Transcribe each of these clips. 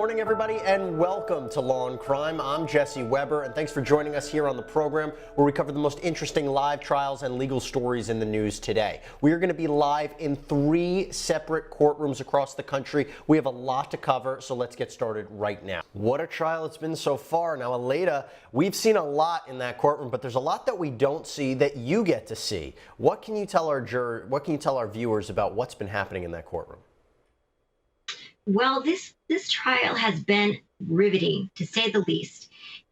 morning, everybody, and welcome to Law and Crime. I'm Jesse Weber, and thanks for joining us here on the program where we cover the most interesting live trials and legal stories in the news today. We are going to be live in 3 separate courtrooms across the country. We have a lot to cover, so let's get started right now. What a trial it's been so far. Now, Aleida, we've seen a lot in that courtroom, but there's a lot that we don't see that you get to see. What can you tell our viewers about what's been happening in that courtroom? Well, this trial has been riveting, to say the least.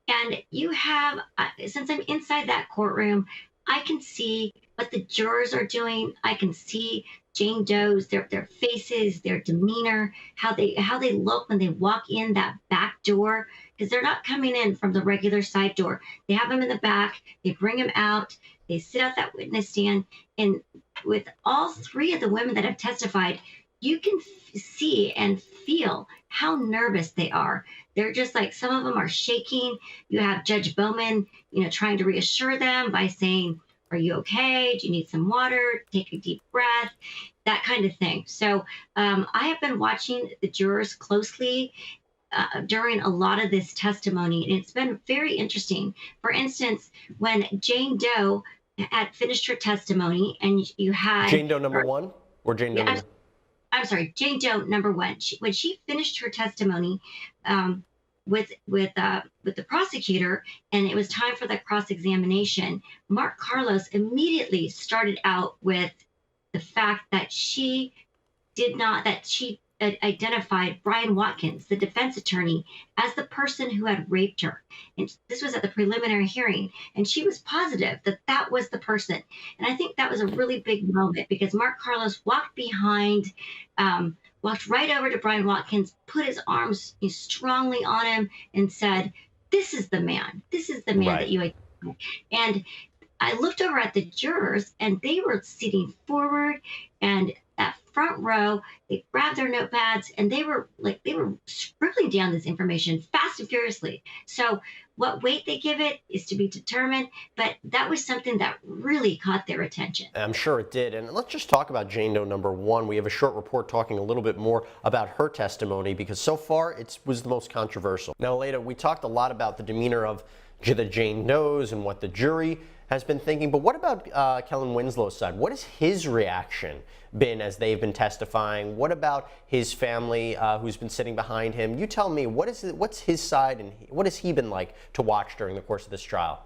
And you have, since I'm inside that courtroom, I can see what the jurors are doing. I can see Jane Doe's, their faces, their demeanor, how they look when they walk in that back door, because they're not coming in from the regular side door. They have them in the back. They bring them out. They sit out that witness stand. And with all 3 of the women that have testified, you can see and feel how nervous they are. They're just like, some of them are shaking. You have Judge Bowman, trying to reassure them by saying, "Are you okay? Do you need some water? Take a deep breath," that kind of thing. So I have been watching the jurors closely during a lot of this testimony, and it's been very interesting. For instance, when Jane Doe had finished her testimony, and you had Jane Doe number 1 or Jane Doe? I'm sorry, Jane Doe number 1. When she finished her testimony with the prosecutor, and it was time for the cross-examination, Mark Carlos immediately started out with the fact that she identified Brian Watkins, the defense attorney, as the person who had raped her. And this was at the preliminary hearing, and she was positive that that was the person. And I think that was a really big moment, because Mark Carlos walked right over to Brian Watkins, put his arms strongly on him, and said, "This is the man. This is the man Right. that you identified." And I looked over at the jurors, and they were sitting forward, and that front row, they grabbed their notepads, and they were scribbling down this information fast and furiously. So what weight they give it is to be determined, but that was something that really caught their attention. I'm sure it did. And let's just talk about Jane Doe number 1. We have a short report talking a little bit more about her testimony, because so far it was the most controversial. Now, Aleida, we talked a lot about the demeanor of the Jane Does and what the jury has been thinking, but what about Kellen Winslow's side? What has his reaction been as they've been testifying? What about his family who's been sitting behind him? You tell me, what's his side, and what has he been like to watch during the course of this trial?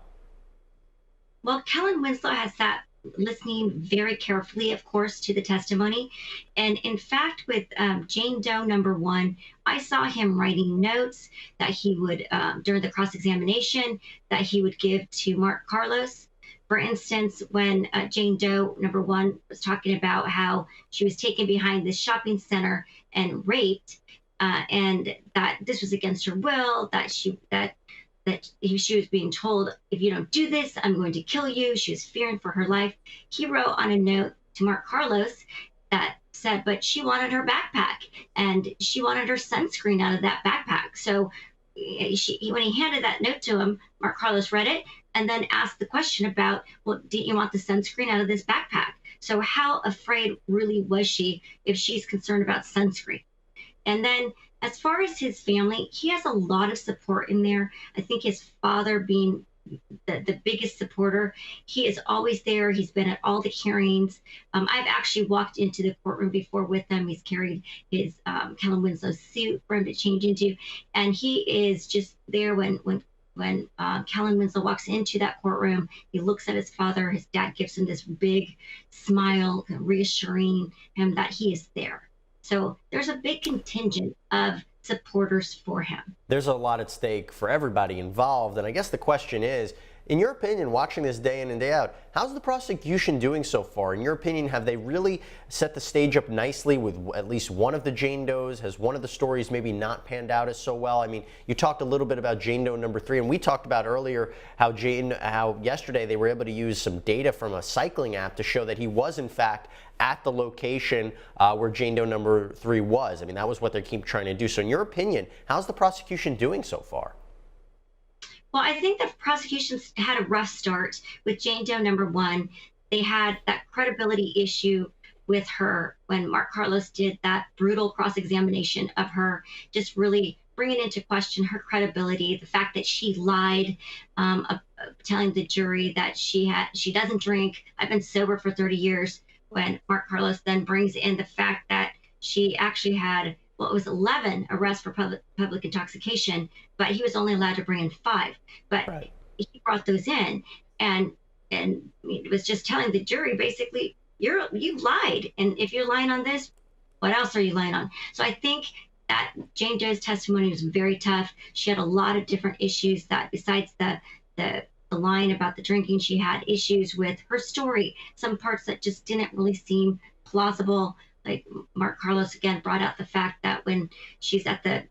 Well, Kellen Winslow has sat listening very carefully, of course, to the testimony. And in fact, with Jane Doe number 1, I saw him writing notes that he would, during the cross-examination, that he would give to Mark Carlos. For instance, when Jane Doe number 1 was talking about how she was taken behind this shopping center and raped, and that this was against her will, that she was being told, "If you don't do this, I'm going to kill you." She was fearing for her life. He wrote on a note to Mark Carlos that said, but she wanted her backpack, and she wanted her sunscreen out of that backpack. So when he handed that note to him, Mark Carlos read it and then asked the question about, well, do you want the sunscreen out of this backpack? So how afraid really was she if she's concerned about sunscreen? And then as far as his family, he has a lot of support in there. I think his father being the biggest supporter. He is always there. He's been at all the hearings. I've actually walked into the courtroom before with him. He's carried his Kellen Winslow suit for him to change into. And he is just there when Kellen Winslow walks into that courtroom. He looks at his father. His dad gives him this big smile, reassuring him that he is there. So there's a big contingent of supporters for him. There's a lot at stake for everybody involved, and I guess the question is, in your opinion, watching this day in and day out, how's the prosecution doing so far? In your opinion, have they really set the stage up nicely with at least one of the Jane Does? Has one of the stories maybe not panned out as so well? I mean, you talked a little bit about Jane Doe number 3, and we talked about earlier how yesterday they were able to use some data from a cycling app to show that he was in fact at the location where Jane Doe number 3 was. I mean, that was what they keep trying to do. So in your opinion, how's the prosecution doing so far? Well, I think the prosecution's had a rough start with Jane Doe number 1. They had that credibility issue with her when Mark Carlos did that brutal cross-examination of her, just really bringing into question her credibility, the fact that she lied, telling the jury that she doesn't drink. I've been sober for 30 years. When Mark Carlos then brings in the fact that she actually had, well, it was 11 arrests for public intoxication, but he was only allowed to bring in 5. But Right. he brought those in, and it was just telling the jury basically, you lied, and if you're lying on this, what else are you lying on? So I think that Jane Doe's testimony was very tough. She had a lot of different issues that, besides the lying about the drinking, she had issues with her story, some parts that just didn't really seem plausible. Like Mark Carlos again brought out the fact that when she's at the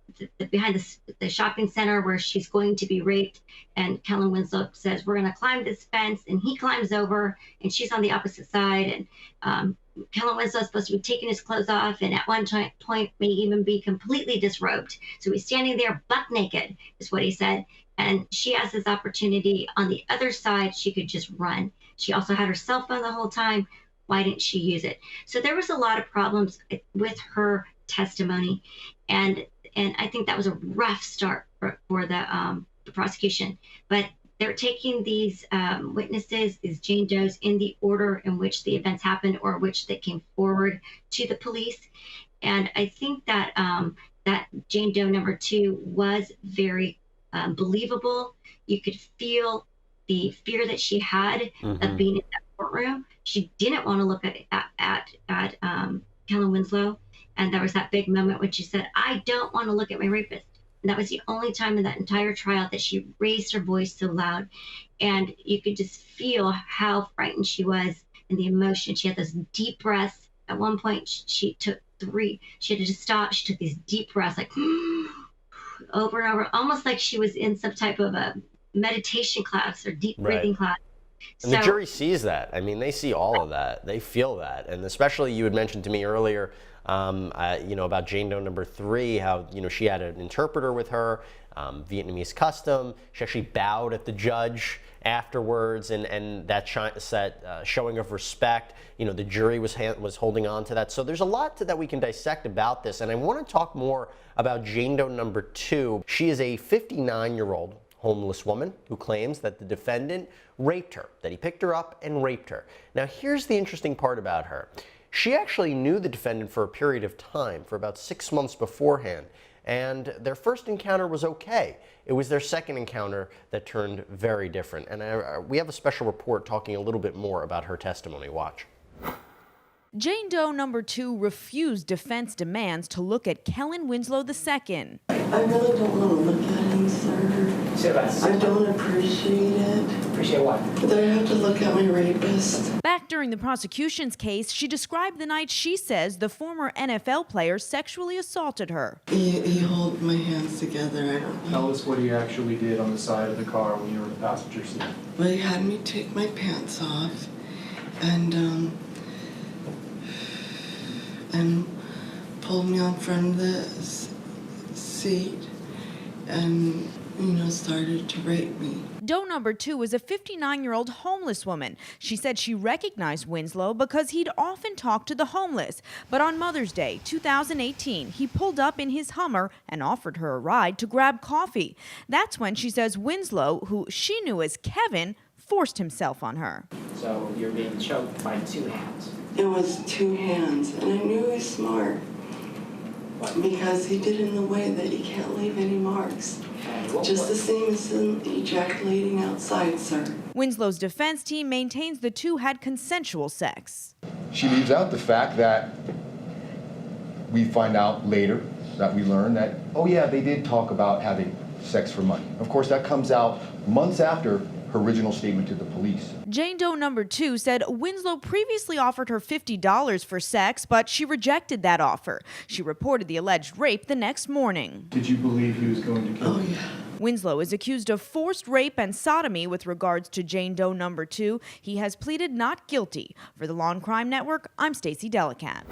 behind the shopping center where she's going to be raped, and Kellen Winslow says, we're going to climb this fence, and he climbs over, and she's on the opposite side, and Kellen Winslow is supposed to be taking his clothes off, and at one point may even be completely disrobed. So he's standing there buck naked, is what he said. And she has this opportunity on the other side. She could just run. She also had her cell phone the whole time. Why didn't she use it? So there was a lot of problems with her testimony. And I think that was a rough start for the prosecution. But they're taking these witnesses, these Jane Does, in the order in which the events happened or which they came forward to the police. And I think that that Jane Doe number 2 was very believable. You could feel the fear that she had of being in that courtroom. She didn't want to look at Kellen Winslow. And there was that big moment when she said, I don't want to look at my rapist. And that was the only time in that entire trial that she raised her voice so loud. And you could just feel how frightened she was and the emotion. She had those deep breaths. At one point, she took 3. She had to just stop. She took these deep breaths, like over and over, almost like she was in some type of a meditation class or deep breathing class. And the jury sees that. I mean, they see all of that. They feel that. And especially, you had mentioned to me earlier, about Jane Doe number 3, how, she had an interpreter with her, Vietnamese custom. She actually bowed at the judge afterwards, and that showing of respect. The jury was holding on to that. So there's a lot that we can dissect about this. And I want to talk more about Jane Doe number 2. She is a 59-year-old homeless woman who claims that the defendant raped her, that he picked her up and raped her. Now, here's the interesting part about her. She actually knew the defendant for a period of time, for about 6 months beforehand, and their first encounter was okay. It was their second encounter that turned very different. And we have a special report talking a little bit more about her testimony. Watch. Jane Doe number 2 refused defense demands to look at Kellen Winslow II. I really don't want to look at him, sir. I don't appreciate it. Appreciate what? That I have to look at my rapist. Back during the prosecution's case, she described the night she says the former NFL player sexually assaulted her. He held my hands together. I don't know. Tell us what he actually did on the side of the car when you were in the passenger seat. Well, he had me take my pants off and pulled me on front of the seat and, started to rape me. Doe number 2 is a 59-year-old homeless woman. She said she recognized Winslow because he'd often talked to the homeless. But on Mother's Day, 2018, he pulled up in his Hummer and offered her a ride to grab coffee. That's when she says Winslow, who she knew as Kevin, forced himself on her. So you're being choked by 2 hands. It was 2 hands, and I knew he was smart because he did it in the way that you can't leave any marks. Just the same as in ejaculating outside, sir. Winslow's defense team maintains the 2 had consensual sex. She leaves out the fact that we find out later that we learn that, oh yeah, they did talk about having sex for money. Of course, that comes out months after her original statement to the police. Jane Doe number 2 said Winslow previously offered her $50 for sex, but she rejected that offer. She reported the alleged rape the next morning. Did you believe he was going to kill her? Oh, yeah. Winslow is accused of forced rape and sodomy with regards to Jane Doe number 2. He has pleaded not guilty. For the Law&Crime Network, I'm Stacey Delicat.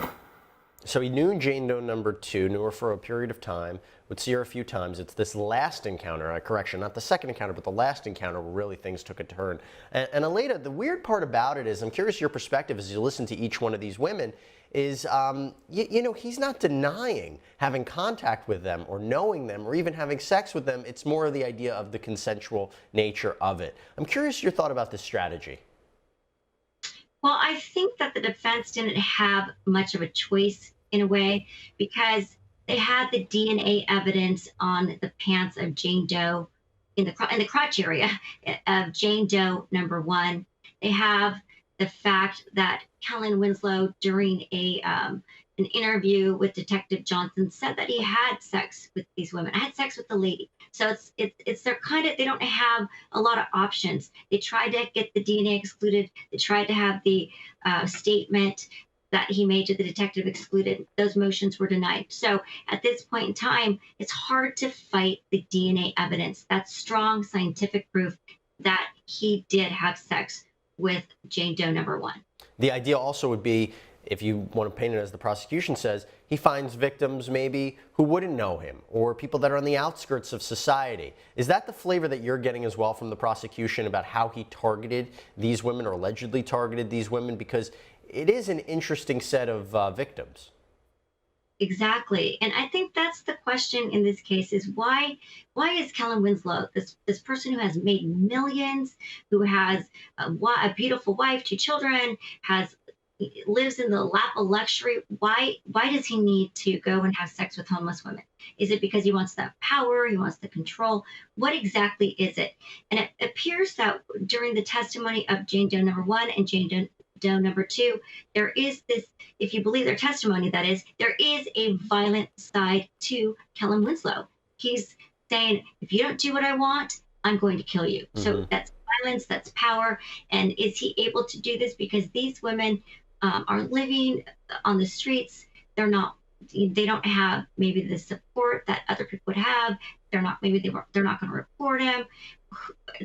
So he knew Jane Doe number 2, knew her for a period of time, would see her a few times. It's this last encounter, correction, not the second encounter, but the last encounter where really things took a turn. And Aleida, the weird part about it is, I'm curious your perspective as you listen to each one of these women, is, you know, he's not denying having contact with them or knowing them or even having sex with them. It's more of the idea of the consensual nature of it. I'm curious your thought about this strategy. Well, I think that the defense didn't have much of a choice in a way, because they had the DNA evidence on the pants of Jane Doe in the crotch area of Jane Doe number 1. They have the fact that Kellen Winslow, during an interview with Detective Johnson, said that he had sex with these women. I had sex with the lady. So it's they're kind of, they don't have a lot of options. They tried to get the DNA excluded. They tried to have the statement that he made to the detective excluded. Those motions were denied. So at this point in time, it's hard to fight the DNA evidence. That's strong scientific proof that he did have sex with Jane Doe number 1. The idea also would be, if you want to paint it as the prosecution says, he finds victims maybe who wouldn't know him or people that are on the outskirts of society. Is that the flavor that you're getting as well from the prosecution about how he targeted these women or allegedly targeted these women? Because it is an interesting set of victims. Exactly. And I think that's the question in this case is why is Kellen Winslow, this person who has made millions, who has a beautiful wife, 2 children, lives in the lap of luxury, why does he need to go and have sex with homeless women? Is it because he wants that power? He wants the control? What exactly is it? And it appears that during the testimony of Jane Doe number 1 and Jane Doe number 2, there is this, if you believe their testimony, that is, there is a violent side to Kellen Winslow. He's saying, if you don't do what I want, I'm going to kill you. Mm-hmm. So that's violence, that's power. And is he able to do this because these women are living on the streets? They don't have maybe the support that other people would have. They're not going to report him.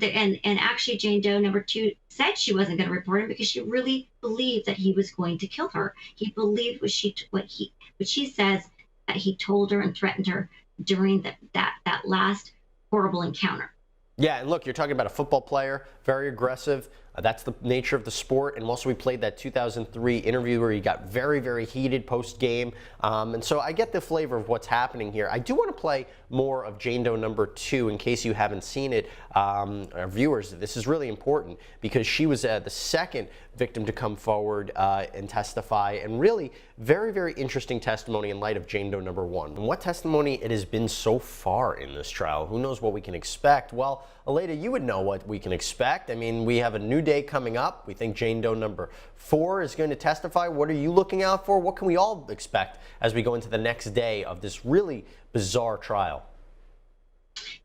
And actually, Jane Doe number 2 said she wasn't going to report him because she really believed that he was going to kill her. He believed what she says that he told her and threatened her during that last horrible encounter. Yeah, and look, you're talking about a football player, very aggressive. That's the nature of the sport. And also we played that 2003 interview where he got very, very heated post-game. And so I get the flavor of what's happening here. I do want to play more of Jane Doe number 2 in case you haven't seen it. Our viewers, this is really important because she was the second victim to come forward and testify, and really very, very interesting testimony in light of Jane Doe number 1. And what testimony it has been so far in this trial. Who knows what we can expect? Well, Aleida, you would know what we can expect. I mean, we have a new day coming up. We think Jane Doe number 4 is going to testify. What are you looking out for? What can we all expect as we go into the next day of this really bizarre trial?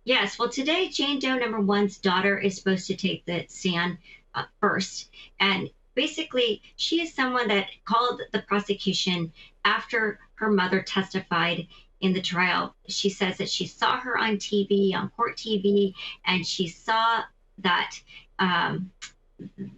Yes, well, today Jane Doe number 1's daughter is supposed to take the stand first. And basically, she is someone that called the prosecution after her mother testified in the trial. She says that she saw her on TV, on court TV, and she saw that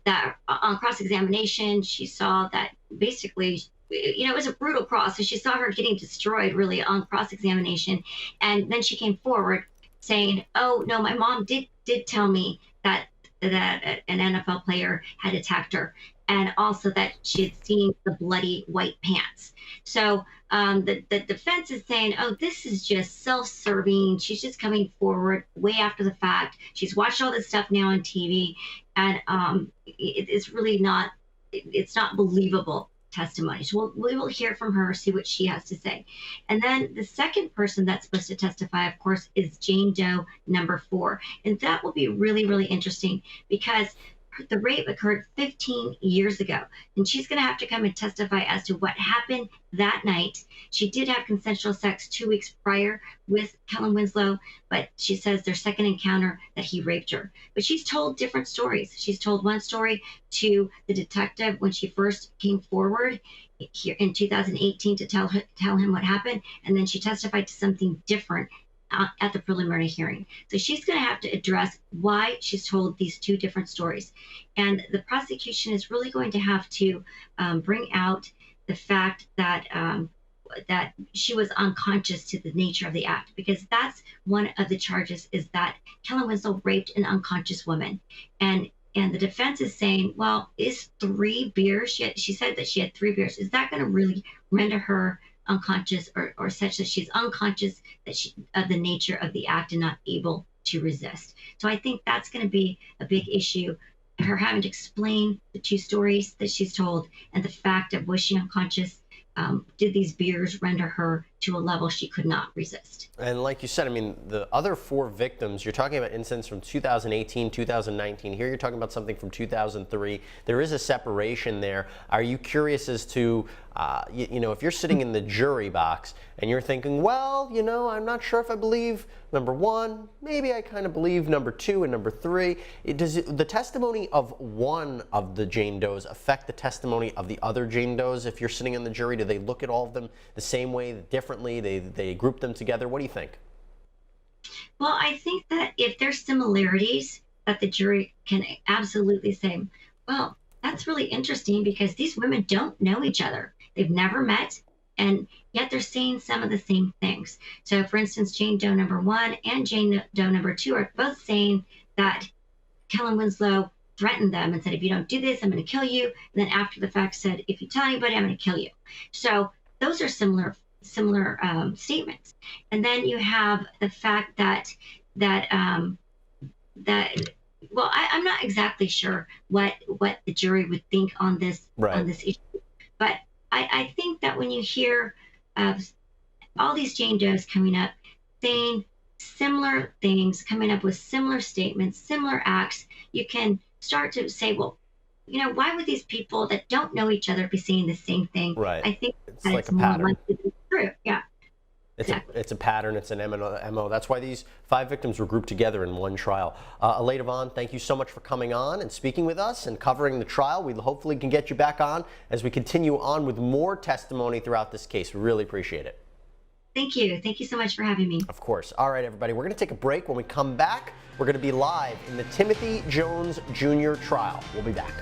that on cross-examination, she saw that basically, it was a brutal cross. So she saw her getting destroyed really on cross-examination. And then she came forward saying, oh, no, my mom did tell me that an NFL player had attacked her, and also that she had seen the bloody white pants. So the defense is saying, oh, this is just self-serving. She's just coming forward way after the fact. She's watched all this stuff now on TV, and it's really not, it's not believable testimony. So we will hear from her, see what she has to say. And then the second person that's supposed to testify, of course, is Jane Doe number 4. And that will be really, really interesting because the rape occurred 15 years ago, and she's going to have to come and testify as to what happened that night. She did have consensual sex 2 weeks prior with Kellen Winslow, but she says their second encounter that he raped her. But she's told different stories. She's told one story to the detective when she first came forward here in 2018 to tell him what happened, and then she testified to something different at the preliminary hearing. So she's going to have to address why she's told these 2 different stories. And the prosecution is really going to have to bring out the fact that she was unconscious to the nature of the act, because that's one of the charges, is that Kellen Winslow raped an unconscious woman. And the defense is saying, well, is 3 beers, she said that she had 3 beers, is that going to really render her unconscious, or such that she's unconscious that she, of the nature of the act and not able to resist? So I think that's going to be a big issue, her having to explain the 2 stories that she's told, and the fact of, was she unconscious? Did these beers render her to a level she could not resist? And like you said, I mean, the other 4 victims, you're talking about incidents from 2018, 2019. Here you're talking about something from 2003. There is a separation there. Are you curious as to, you know, if you're sitting in the jury box and you're thinking, well, you know, I'm not sure if I believe number 1, maybe I kind of believe number 2 and number 3. Does the testimony of one of the Jane Does affect the testimony of the other Jane Does if you're sitting in the jury? Do they look at all of them the same way, differently? They group them together? What do you think? Well, I think that if there's similarities, that the jury can absolutely say, well, that's really interesting, because these women don't know each other. They've never met, and yet they're saying some of the same things. So, for instance, Jane Doe number 1 and Jane Doe number 2 are both saying that Kellen Winslow threatened them and said, if you don't do this, I'm going to kill you. And then after the fact said, if you tell anybody, I'm going to kill you. So those are similar statements. And then you have the fact that well, I'm not exactly sure what the jury would think on this issue, but I think that when you hear all these Jane Does coming up saying similar things, coming up with similar statements, similar acts, you can start to say, well, you know, why would these people that don't know each other be saying the same thing? Right. I think it's that like it's a more pattern. likely to be true. Yeah. It's a pattern. It's an MO. That's why these 5 victims were grouped together in one trial. Aleida Wahn, thank you so much for coming on and speaking with us and covering the trial. We hopefully can get you back on as we continue on with more testimony throughout this case. We really appreciate it. Thank you. Thank you so much for having me. Of course. All right, everybody. We're going to take a break. When we come back, we're going to be live in the Timothy Jones Jr. trial. We'll be back.